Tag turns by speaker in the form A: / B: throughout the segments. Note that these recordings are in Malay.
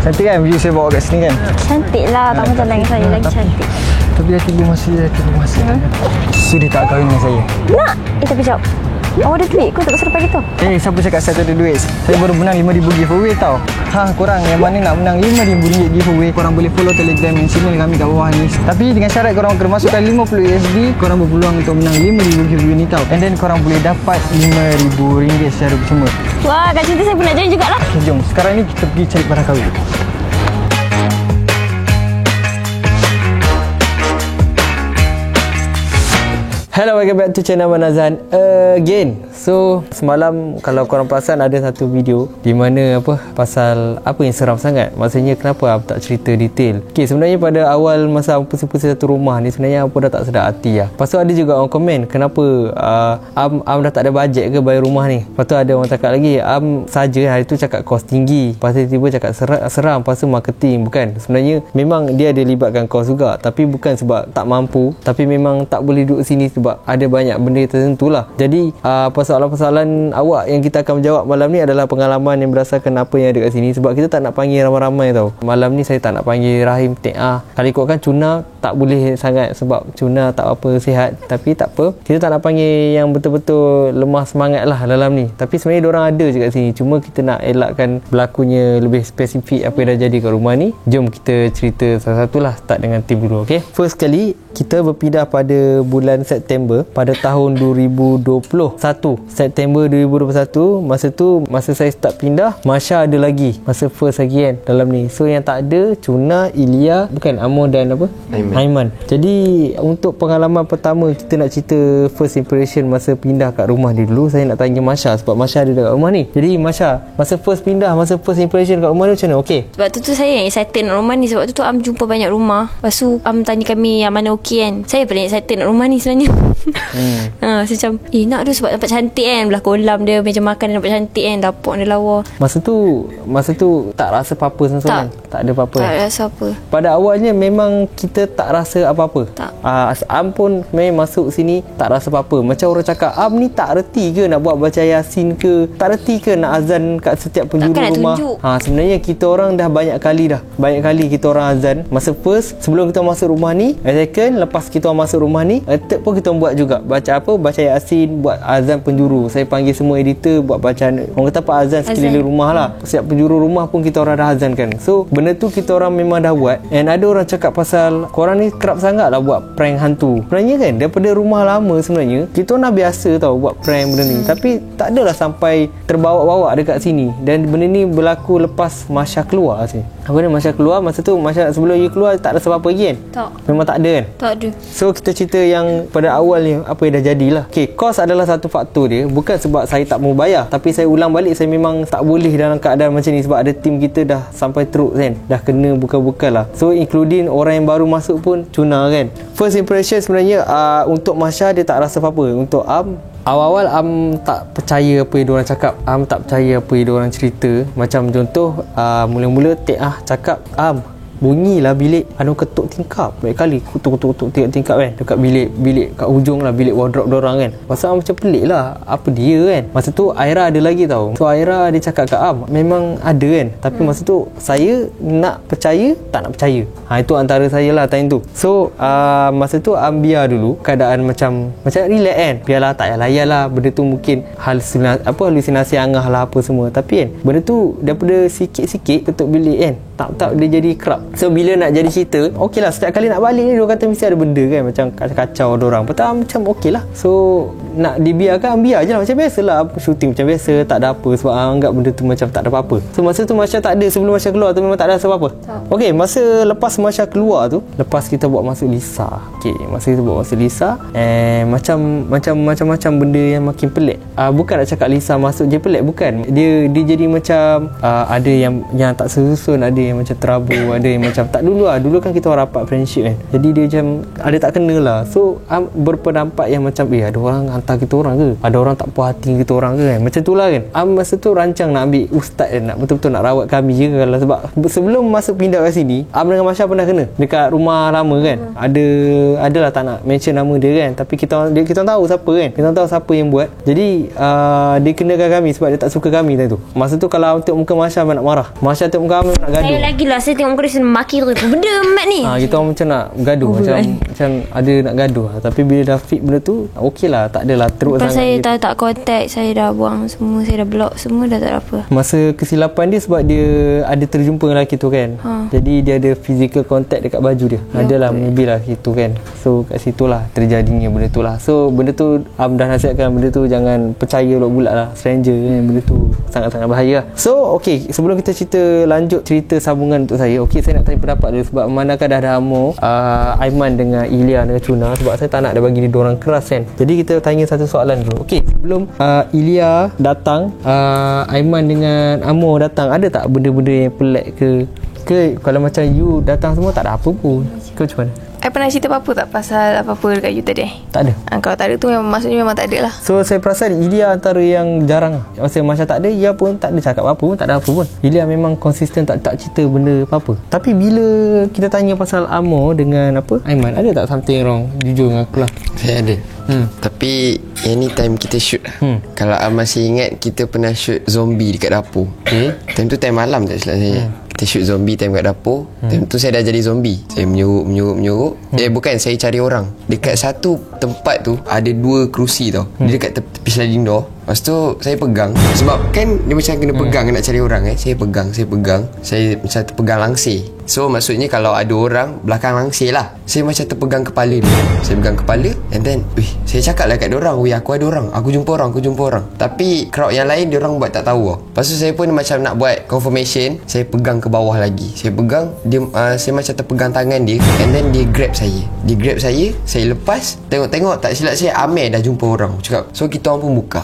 A: Cantik kan view saya bawa kat sini kan?
B: Cantik lah, tak macam lain saya lagi cantik.
A: Tapi hati belum masih. Sudi tak kahwin dengan saya?
B: Nak? Tapi jap. Awak ada duit ke untuk serpai gitu?
A: Siapa cakap saya tak ada duit? Saya baru menang RM5,000 giveaway tau. Korang yang mana nak menang RM5,000 giveaway, korang boleh follow Telegram dan channel kami kat bawah ni. Tapi dengan syarat korang kena masukkan 50 USD, korang berpeluang untuk menang RM5,000 giveaway ni tau. And then korang boleh dapat RM5,000 secara percuma.
B: Wah, kat cerita saya pun nak join jugalah.
A: Okay, jom. Sekarang ni kita pergi cari barang kahwin. Hello, welcome back to channel Manazan again. So, semalam kalau korang perasan ada satu video di mana pasal apa yang seram sangat. Maksudnya kenapa Am tak cerita detail. Okay, sebenarnya pada awal masa Am pusing-pusing satu rumah ni, sebenarnya Am pun dah tak sedar hati lah. Lepas tu ada juga orang komen, kenapa Am dah tak ada bajet ke bayar rumah ni. Lepas tu ada orang cakap lagi, Am saja hari tu cakap kos tinggi, lepas tu tiba-tiba cakap seram, lepas tu marketing. Bukan, sebenarnya memang dia ada libatkan kos juga, tapi bukan sebab tak mampu, tapi memang tak boleh duduk sini sebab ada banyak benda tertentu lah. Jadi persoalan-persoalan awak yang kita akan menjawab malam ni adalah pengalaman yang berdasarkan apa yang ada kat sini. Sebab kita tak nak panggil ramai-ramai tau. Malam ni saya tak nak panggil Rahim, Teah. Kalau ikutkan Cuna tak boleh sangat sebab Cuna tak apa sihat. Tapi tak apa, kita tak nak panggil yang betul-betul lemah semangat lah dalam ni. Tapi sebenarnya diorang ada je kat sini. Cuma kita nak elakkan berlakunya lebih spesifik apa yang dah jadi kat rumah ni. Jom kita cerita satu-satu lah. Start dengan tim dulu, okay? First kali kita berpindah pada bulan September pada tahun 2021. September 2021. Masa saya start pindah, Masya ada lagi. Masa first lagi kan dalam ni. So yang tak ada Cuna, Ilya, bukan Amor dan Aiman. Jadi untuk pengalaman pertama kita nak cerita first impression masa pindah kat rumah ni dulu. Saya nak tanya Masya sebab Masya ada dekat rumah ni. Jadi Masya, masa first pindah, masa first impression kat rumah ni macam mana? Okey.
B: Sebab tu saya yang excited nak rumah ni. Sebab tu Am jumpa banyak rumah. Lepas tu Am tanya kami yang mana okey kan. Saya paling excited nak rumah ni sebenarnya. Saya macam nak tu sebab nampak cantik kan. Belah kolam dia, meja makan dia nampak cantik kan. Dapur dia lawa.
A: Masa tu tak rasa apa-apa sebenarnya. Tak ada apa-apa.
B: Tak rasa apa.
A: Pada awalnya memang kita tak rasa apa-apa.
B: Tak.
A: Am pun memang masuk sini tak rasa apa-apa. Macam orang cakap, Am ni tak reti ke nak buat baca Yasin ke? Tak reti ke nak azan kat setiap penjuru rumah? Sebenarnya kita orang dah banyak kali kita orang azan. Masa first, sebelum kita masuk rumah ni. Second, lepas kita orang masuk rumah ni. Third pun kita orang buat juga. Baca Yasin, buat azan penjuru. Saya panggil semua editor buat bacaan. Orang kata apa azan sekeliling rumah lah. Setiap penjuru rumah pun kita orang dah azankan. So benda tu kita orang memang dah buat. And ada orang cakap pasal korang ni kerap sangat lah buat prank hantu. Sebenarnya kan daripada rumah lama sebenarnya kita orang dah biasa tau buat prank benda ni. Tapi tak adalah sampai terbawa-bawa dekat sini. Dan benda ni berlaku lepas Masya keluar sini. Apa ni Masya keluar? Masa tu Masya sebelum you keluar tak rasa apa-apa lagi kan?
B: Tak.
A: Memang tak ada kan?
B: Tak ada.
A: So kita cerita yang pada awal ni apa yang dah jadilah. Okay, kos adalah satu faktor dia. Bukan sebab saya tak mau bayar, tapi saya ulang balik, saya memang tak boleh dalam keadaan macam ni sebab ada tim kita dah sampai teruk kan. Dah kena bukan-bukan lah. So including orang yang baru masuk pun Cuna kan. First impression sebenarnya untuk Masya dia tak rasa apa-apa. Untuk Am, awal-awal Am tak percaya apa yang diorang cakap. Am tak percaya apa yang diorang cerita. Macam contoh mula-mula Teah cakap, Am, bunyilah bilik anu ketuk tingkap. Banyak kali kutuk-kutuk tingkap kan. Dekat bilik kat hujung lah, bilik wardrobe dorang kan. Pasal macam pelik lah, apa dia kan. Masa tu Aira ada lagi tau. So Aira dia cakap kat Am, memang ada kan. Tapi masa tu saya nak percaya, tak nak percaya. Itu antara saya lah time tu. So masa tu Am biar dulu keadaan macam relax kan. Biarlah, tak payah layan lah. Benda tu mungkin halusinasi angah lah apa semua. Tapi kan benda tu daripada sikit-sikit ketuk bilik kan, tak dia jadi kerap. So bila nak jadi cerita, okey lah, setiap kali nak balik ni diorang kata mesti ada benda kan, macam kacau diorang. Pertama macam okey lah. So nak dibiarkan, biar je lah. Macam biasa lah, shooting macam biasa, tak ada apa. Sebab anggap benda tu macam tak ada apa-apa. So masa tu Masya tak ada, sebelum Masya keluar tu memang tak ada rasa apa-apa. Okey, masa lepas Masya keluar tu, lepas kita buat masuk Lisa. Okey, masa kita buat masuk Lisa, macam benda yang makin pelik. Bukan nak cakap Lisa masuk je pelik, bukan. Dia jadi macam ada yang tak sesusun, ada yang macam terabur, ada yang macam tak dulu lah. Dulu kan kita orang rapat friendship kan. Jadi dia macam ada tak kena lah. So berpendapat yang macam ada orang hantar kita orang ke, ada orang tak puas hati kita orang ke kan. Macam tu lah kan. Masa tu rancang nak ambil ustaz kan, nak betul-betul nak rawat kami je kalau sebab sebelum masuk pindah kat sini Am dengan Masya pernah kena dekat rumah lama kan. Adalah tak nak mention nama dia kan, tapi kita tahu siapa kan. Kita tahu siapa yang buat. Jadi dia kenakan kami sebab dia tak suka kami tu. Masa tu kalau untuk muka Masya nak marah, Masya tengok muka kami nak gaduh.
B: Saya lagi lah, saya tengok muka dia saya maki tu. Benda mat ni.
A: Kita orang macam nak gaduh, macam ada nak gaduh. Tapi bila dah fit benda tu, okey lah, tak adalah teruk
B: Lepas
A: sangat.
B: saya tak contact, saya dah buang semua, saya dah block semua, dah tak ada apa.
A: Masa kesilapan dia sebab dia ada terjumpa dengan lelaki tu kan. Jadi dia ada physical contact dekat baju dia. Adalah maybe lah situ kan. So kat situ lah terjadinya benda tu lah. So benda tu dah nasihatkan benda tu jangan percaya bulat lah stranger kan. Benda tu sangat-sangat bahaya. So okey, sebelum kita lanjut cerita sambungan untuk saya, okey, saya nak tanya pendapat dulu sebab manakah dah ada Amor, Aiman dengan Ilya dengan Cuna, sebab saya tak nak dia bagi dia dorang keras kan. Jadi kita tanya satu soalan dulu. Okey, sebelum Ilya datang, Aiman dengan Amor datang, ada tak benda-benda yang pelik ke kalau macam you datang semua tak ada apa pun ke macam mana?
C: I pernah cerita apa-apa tak pasal apa-apa dekat you tadi?
A: Tak ada.
C: Kalau tak ada tu maksudnya memang tak ada lah.
A: So saya perasan Ilya antara yang jarang. Masa macam tak ada, Ia pun tak ada cakap apa pun, tak ada apa pun. Ilya memang konsisten tak cerita benda apa-apa. Tapi bila kita tanya pasal Amor dengan Aiman, ada tak something wrong? Jujur dengan aku lah.
D: Saya ada. Tapi yang ni time kita shoot. Kalau masih ingat, kita pernah shoot zombie dekat dapur. Time tu time malam tak silap saya. Kita shoot zombie time kat dapur. Time tu saya dah jadi zombie. Saya menyuruk. Bukan, saya cari orang. Dekat satu tempat tu ada 2 kerusi tau. Dia dekat tepi sliding door. Lepas tu saya pegang. Sebab kan dia macam kena pegang nak cari orang. Saya pegang. Saya macam terpegang langsir. So maksudnya kalau ada orang belakang langsir lah. Saya macam terpegang kepala dia. Saya pegang kepala. And then saya cakap lah kat diorang, aku ada orang, aku jumpa orang. Tapi crowd yang lain diorang buat tak tahu. Lepas tu saya pun macam nak buat confirmation. Saya pegang ke bawah lagi. Saya pegang dia, saya macam terpegang tangan dia. And then dia grab saya. Saya lepas. Tengok tak silap saya, Amir dah jumpa orang. Cakap. So kita orang pun buka.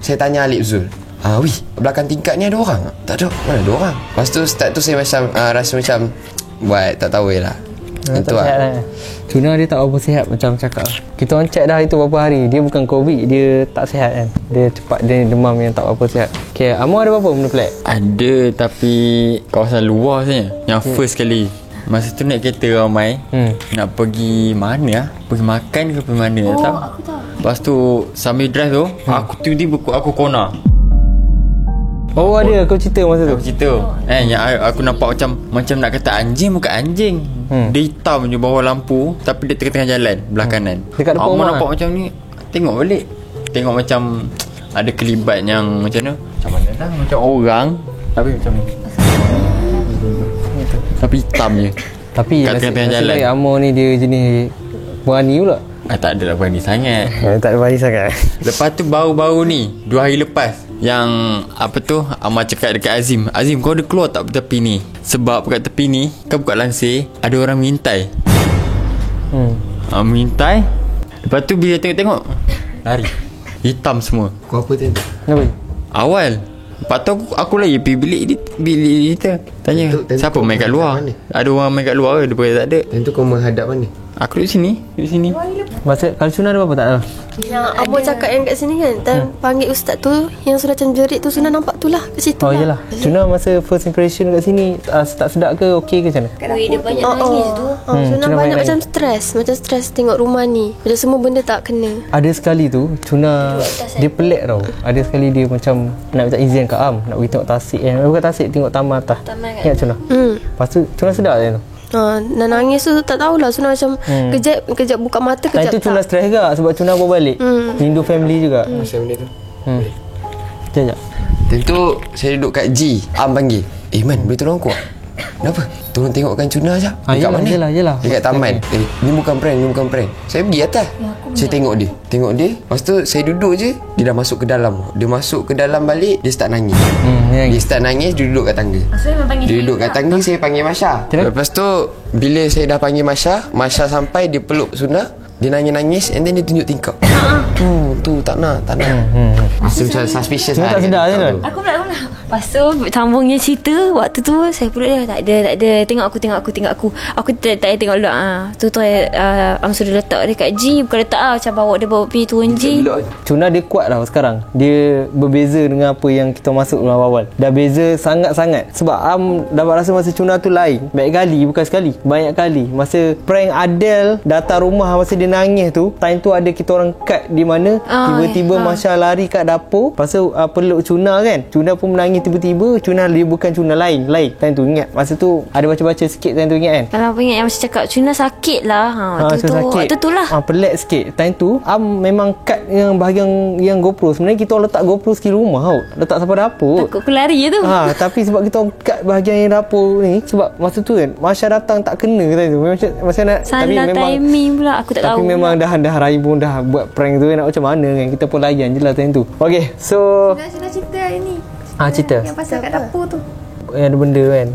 D: Saya tanya Alip Zul, belakang tingkat ni ada orang tak? Tak ada. Mana ada orang? Lepas tu start tu saya macam rasa macam buat tak tahu lah. Itu lah.
A: Cuna dia tak apa sihat macam cakap. Kita orang check dah itu berapa hari. Dia bukan COVID, dia tak sihat kan. Dia cepat, dia demam yang tak apa sihat. Okay, Amor ada apa benda pelik?
E: Ada, tapi kawasan luar sebenarnya. Yang first kali masa tu naik kereta ramai. Nak pergi mana lah? Pergi makan ke pergi mana tak tahu.
B: Aku tahu.
E: Lepas tu sambil drive tu, aku tiba-tiba aku corner.
A: Oh ada, kau cerita masa tu?
E: Aku cerita yang aku nampak macam nak kata anjing, bukan anjing. Dia hitam je bawah lampu, tapi dia tengah-tengah jalan belah kanan.
A: Dekat depan rumah
E: nampak macam ni. Tengok balik, tengok macam ada kelibat yang macam mana lah, macam orang tapi macam ni. Tapi hitam je.
A: Tapi
E: kat tengah-tengah jalan.
A: Amor ni dia jenis berani pula.
E: Tak adalah berani sangat.
A: Tak ada berani sangat.
E: Lepas tu baru-baru ni 2 hari lepas, yang Amar cakap dekat Azim, kau ada keluar tak tepi ni? Sebab kat tepi ni kau buka langsir, ada orang mengintai. Mengintai. Lepas tu bila tengok lari, hitam semua.
D: Kau apa tu?
A: Kenapa?
E: Awal. Lepas tu aku lagi pergi bilik kita tanya,
D: tentu
E: siapa main kat luar?
D: mana?
E: Ada orang main kat luar ke? Dia berkata tak ada.
D: Tentu kau menghadap mana?
E: Aku duduk sini.
A: Masa kalau Cuna ada apa tak ada?
C: Yang Amor cakap yang kat sini kan, time panggil ustaz tu yang sudah macam jerit tu, Suna nampak tu lah kat situ
A: Oh
C: lah.
A: yelah. Cuna masa first impression kat sini tak sedap ke okey ke macam mana?
B: Dia banyak nangis tu.
C: Suna
A: Cuna
C: banyak
A: main
C: macam stres tengok rumah ni. Macam semua benda tak kena.
A: Ada sekali tu Cuna dia pelik tau. Ada sekali dia macam nak minta izin kat Am, nak pergi tengok tasik bukan tasik, tengok taman atas. Ingat Cuna? Lepas tu Cuna sedap je tu.
C: Nak nangis tu tak tahulah. Suna macam kejap buka mata,
A: Time
C: kejap
A: tu Cuna
C: tak.
A: stres juga sebab Cuna bawa balik. Rindu family juga.
D: Macam benda tu.
A: Sekejap.
D: Tentu saya duduk kat G. Am panggil, Man, boleh tolong aku tak? Kenapa? Tolong tengokkan Cuna je. Dekat
A: yelah,
D: mana?
A: yelah.
D: Dekat taman. Ni bukan prank. Saya pergi atas. Saya tengok dia. Lepas tu saya duduk je, dia dah masuk ke dalam. Dia masuk ke dalam balik, dia start nangis. Dia start nangis, dia duduk kat tangga. Dia duduk kat tangga, saya panggil Masya. Lepas tu bila saya dah panggil Masya sampai, dia peluk Suna. Dia nangis-nangis, and then dia tunjuk tingkap. Tu tak nak. Rasa macam suspicious
A: Cuna tak sedar je kan?
B: Aku pula. Lepas tu sambungnya cerita, waktu tu saya peluk dia, tak ada. Tengok aku. Aku tak tengok dulu. Tu Am sudah letak dekat G, bukan letak macam bawa pergi turun G.
A: Cuna dia kuat lah sekarang. Dia berbeza dengan apa yang kita masuk dalam awal. Dah beza sangat-sangat. Sebab Am dapat rasa masa Cuna tu lain. Banyak kali, bukan sekali, banyak kali. Masa prank Adele datang rumah masa dia nangis tu, time tu ada kita orang cut di mana tiba-tiba Masya lari kat dapur. Lepas tu peluk Cuna kan. Cuna pun menangis bunyi tiba-tiba Cuna dia bukan Cuna lain time tu ingat. Masa tu ada baca-baca sikit time tu ingat kan.
B: Kalau apa ingat yang macam cakap Cuna sakit lah. Tu lah.
A: Pelik sikit. Time tu memang cut yang bahagian yang GoPro. Sebenarnya kita orang letak GoPro sekali rumah tau. Letak sampai dapur.
B: Takut aku lari je tu.
A: Tapi sebab kita orang cut bahagian yang dapur ni, sebab masa tu kan Masya datang tak kena time tu. Macam nak
B: salah
A: tapi memang
B: timing pula. Aku tak tahu.
A: Tapi memang dah Rahim pun dah buat prank tu kan. Nak macam mana kan. Kita pun layan je lah time tu. Okay, so
C: Sudah cerita hari ni.
A: cerita
C: Yang pasal kat dapur tu.
A: yang ada benda kan.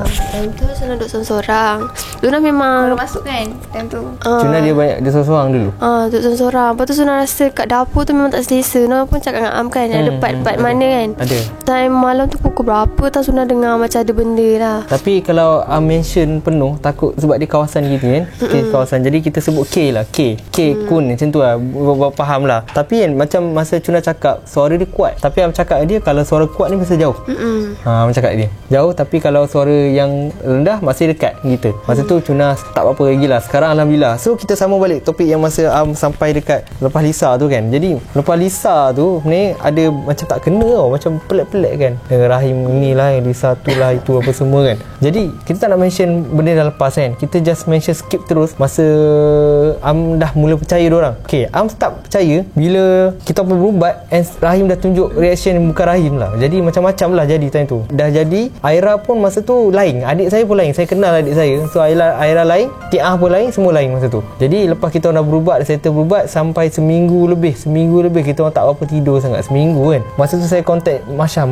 C: Time tu Suna duduk seorang-seorang. Suna memang
F: Baru masuk kan time tu.
A: Cuna dia seorang-seorang dulu.
C: duduk seorang-seorang. Lepas tu Suna rasa kat dapur tu memang tak selesa. Suna pun cakap dengan Am kan, ada part-part mana kan.
A: Ada.
C: Time malam tu pukul berapa tak Suna dengar macam ada benda lah.
A: Tapi kalau mention penuh, takut sebab dia kawasan gitu kan. Kawasan. Jadi kita sebut K lah. K kun macam tu lah. Faham lah. Tapi kan macam masa Cuna cakap, suara dia kuat. Tapi Am cakap dia kalau suara kuat ni masa jauh. Am cakap dia jauh. Tapi kalau suara yang rendah masih dekat kita. Masa tu Cuna tak apa-apa lagi lah. Sekarang Alhamdulillah. So kita sambung balik topik yang masa sampai dekat lepas Lisa tu kan. Jadi lepas Lisa tu ni ada macam tak kena tau. Macam pelik-pelik kan. Dengan Rahim ni lah, Lisa tu lah, itu apa semua kan. Jadi kita tak nak mention benda dah lepas kan. Kita just mention skip terus masa Am dah mula percaya diorang. Okay, Am start percaya bila kita pun berubat and Rahim dah tunjuk reaction bukan Rahim lah. Jadi macam-macam lah jadi time tu. Dah jadi Aira pun masa tu lain. Adik saya pun lain. Saya kenal adik saya. So Aira lain, Tiah pun lain, semua lain masa tu. Jadi lepas kita orang dah berubat, dah settle berubat sampai seminggu lebih kita orang tak apa tidur sangat. Seminggu kan. Masa tu saya contact Masya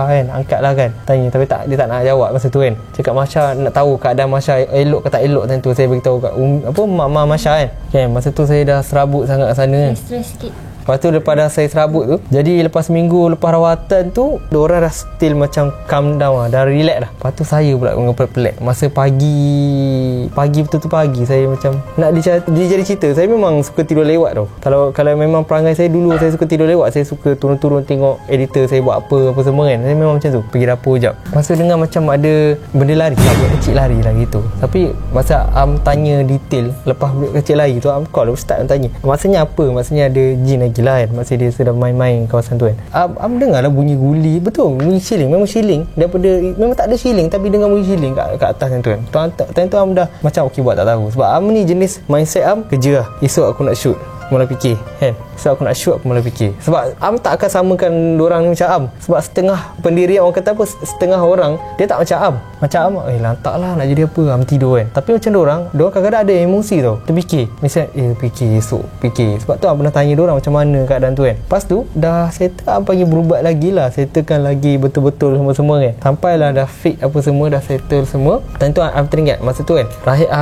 A: kan. Angkat lah kan. Tanya. Tapi dia tak nak jawab masa tu kan. Cakap Masya nak tahu keadaan Masya elok ke tak elok time tu. Saya beritahu kat Mak Masya kan. Masa tu saya dah serabut sangat kat sana kan.
B: Stress sikit.
A: Lepas tu daripada saya serabut tu, jadi lepas minggu lepas rawatan tu, diorang dah still macam calm down lah, dah relax dah. Lepas tu saya pula pelik-pelik. Masa pagi betul-betul pagi saya macam nak dia jadi cerita. Saya memang suka tidur lewat tau. Kalau memang perangai saya dulu, saya suka tidur lewat. Saya suka turun-turun tengok editor saya buat apa semua kan. Saya memang macam tu, pergi dapur jap. Masa dengar macam ada benda lari, budak kecil lari lah gitu. Tapi masa Am tanya detail lepas budak kecil lari tu, Am call ustaz Am tanya, maksudnya apa? Maksudnya ada jin lagi lah kan. Masa dia sedang main-main kawasan tu kan. Am dengar lah bunyi guli. Betul, bunyi shilling. Memang shilling. Memang tak ada shilling, tapi dengar bunyi shilling kat atas tu kan. Time tu Am dah macam okey buat tak tahu. Sebab Am ni jenis mindset Am kerja lah. Esok aku nak shoot, mula fikir kan. So aku nak shoot, aku mula fikir. Sebab Am tak akan samakan diorang ni macam Am. Sebab setengah pendirian orang kata apa, setengah orang dia tak macam Am. Macam Am lantak lah nak jadi apa, Am tidur kan. Tapi macam diorang kadang-kadang ada emosi tau. Dia fikir misal fikir esok, fikir. Sebab tu Am pernah tanya diorang macam mana keadaan tu kan. Lepas tu dah settle, Am panggil berubat lagi lah. Settlekan lagi betul-betul semua kan. Sampailah dah fit apa semua, dah settle semua. Time tu Am teringat masa tu kan,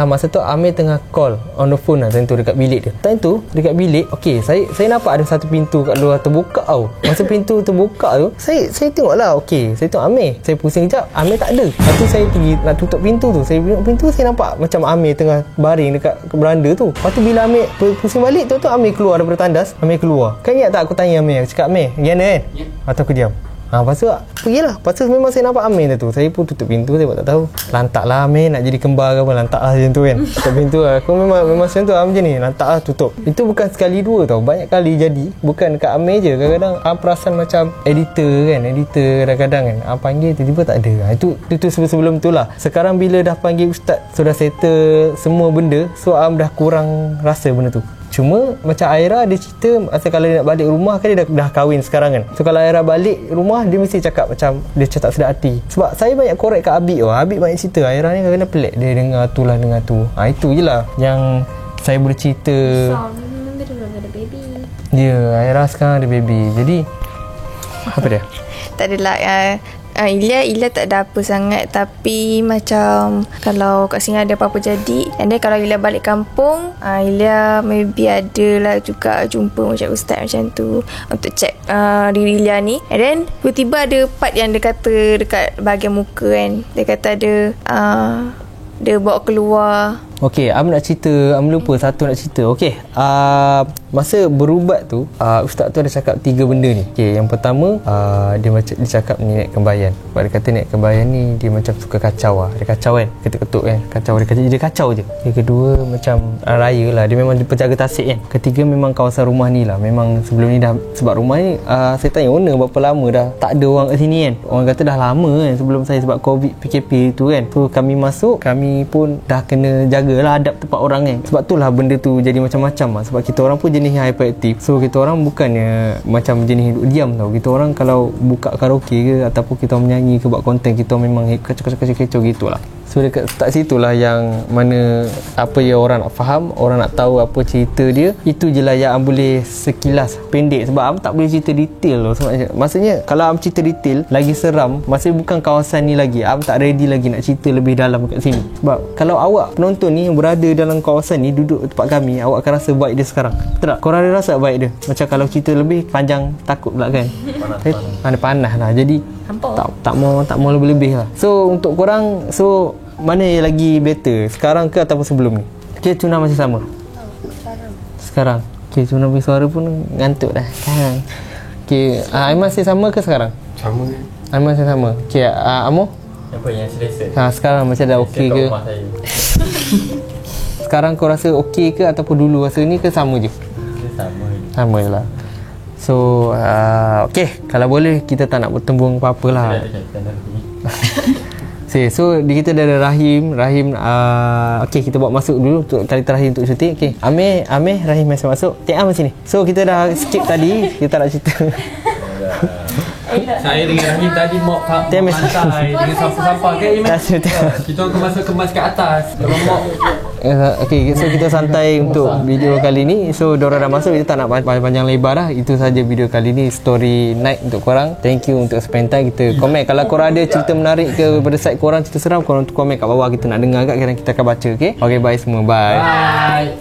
A: masa tu Amir tengah call on the phone lah. Time tu dekat bilik dia. Time tu dekat bilik, okay, saya nampak ada satu pintu kat luar terbuka tau. Masa pintu terbuka tu, saya tengok lah, okay, saya tengok Amir. Saya pusing sekejap, Amir tak ada. Lepas tu saya pergi nak tutup pintu tu. Saya buka pintu, saya nampak macam Amir tengah baring dekat beranda tu. Lepas tu bila Amir pusing balik tu Amir keluar daripada tandas. Amir keluar. Kan ingat tak aku tanya Amir, aku cakap Amir, gimana kan? Lepas tu aku diam. Lepas tu pergilah. Lepas tu memang saya nampak Amir tu. Saya pun tutup pintu, saya pun tak tahu. Lantak lah Amir nak jadi kembar ke apa. Lantak lah macam tu kan. Tutup pintu lah. Aku memang macam tu macam ni. Lantak lah tutup. Itu bukan sekali dua tau. Banyak kali jadi. Bukan kat Amir je. Kadang-kadang perasan macam editor kan. Editor kadang-kadang kan. Panggil tiba-tiba tak ada. Itu sebelum tu lah. Sekarang bila dah panggil ustaz, sudah settle semua benda. So dah kurang rasa benda tu. Cuma macam Aira dia cerita masa kalau dia nak balik rumah kan dia dah kahwin sekarang kan. So kalau Aira balik rumah dia mesti cakap macam dia cakap sedap hati. Sebab saya banyak korek kat Habib tau. Habib banyak cerita. Aira ni kadang-kadang pelik. Dia dengar tu lah dengar tu. Itu je lah yang saya boleh cerita. Ya, Aira sekarang ada baby. Jadi apa dia?
F: Tak adalah Ilya tak ada apa sangat. Tapi macam kalau kat sini ada apa-apa jadi, and then kalau Ilya balik kampung, Ilya maybe ada lah juga jumpa macam ustaz macam tu untuk check diri Ilya ni. And then tiba-tiba ada part yang dia kata dekat bahagian muka kan, dia kata ada dia bawa keluar
A: Okey, Am nak cerita, Am lupa satu nak cerita. Okey, masa berubat tu, ustaz tu ada cakap 3 benda ni. Okey, yang pertama, dia cakap ni Nek Kembayan. Sebab dia kata Nek Kembayan ni dia macam suka kacau lah. Dia kacau kan, ketuk-ketuk kan, kacau. Dia kacau je. Yang kedua macam raya lah, dia memang penjaga tasik kan. Ketiga memang kawasan rumah ni lah. Memang sebelum ni dah, sebab rumah ni saya tanya owner berapa lama dah tak ada orang kat sini kan. Orang kata dah lama kan sebelum saya, sebab COVID PKP tu kan. So kami masuk, kami pun dah kena jagalah adab tempat orang kan. Sebab tu lah benda tu jadi macam-macam lah. Sebab kita orang pun jenis yang hyperaktif. So kita orang bukannya macam jenis duduk diam tau. Kita orang kalau buka karaoke ke ataupun kita orang menyanyi ke buat konten, kita orang memang kacau-kacau gitu lah. So dekat tak situlah yang mana apa yang orang nak faham, orang nak tahu apa cerita dia. Itu je lah yang boleh sekilas pendek. Sebab Am tak boleh cerita detail loh. Maksudnya kalau Am cerita detail lagi seram. Maksudnya bukan kawasan ni lagi, Am tak ready lagi nak cerita lebih dalam kat sini. Sebab kalau awak penonton ni yang berada dalam kawasan ni, duduk tempat kami, awak akan rasa vibe dia sekarang. Betul tak? Korang ada rasa vibe dia? Macam kalau cerita lebih panjang takut pula kan. Panas lah. Jadi tak mau lebih-lebih lah. So untuk korang, so mana yang lagi better, sekarang ke ataupun sebelum ni? Okay, Tuna masih sama? Sekarang. Okay, Tuna punya suara pun ngantuk dah sekarang. Okay, Aiman masih sama ke sekarang?
D: Sama.
A: Aiman masih sama. Okay, Amo?
E: Apa yang selesa?
A: Sekarang macam dah okey ke? Sekarang kau rasa okey ke ataupun dulu rasa ni ke sama je? Sama je lah. So, okay, kalau boleh kita tak nak bertembung apa-apa lah. So kita dah ada Rahim. Okay, kita buat masuk dulu untuk kali terakhir untuk syuting. Okay, Amir, Rahim masih masuk. Am sini. So kita dah skip tadi. Kita nak cerita.
G: Saya dengan Rahim tadi mop pantai dengan sampah-sampah kan. Kita orang masuk kemas kat atas. Kalau mop.
A: Okay, so kita santai untuk video kali ni. So diorang dah masuk, kita tak nak panjang lebar dah. Itu saja video kali ni, story night untuk korang. Thank you untuk spend time. Kita komen kalau korang ada cerita menarik ke daripada side korang, cerita seram, korang komen kat bawah, kita nak dengar kat, kadang kita akan baca. Okay, bye semua, bye.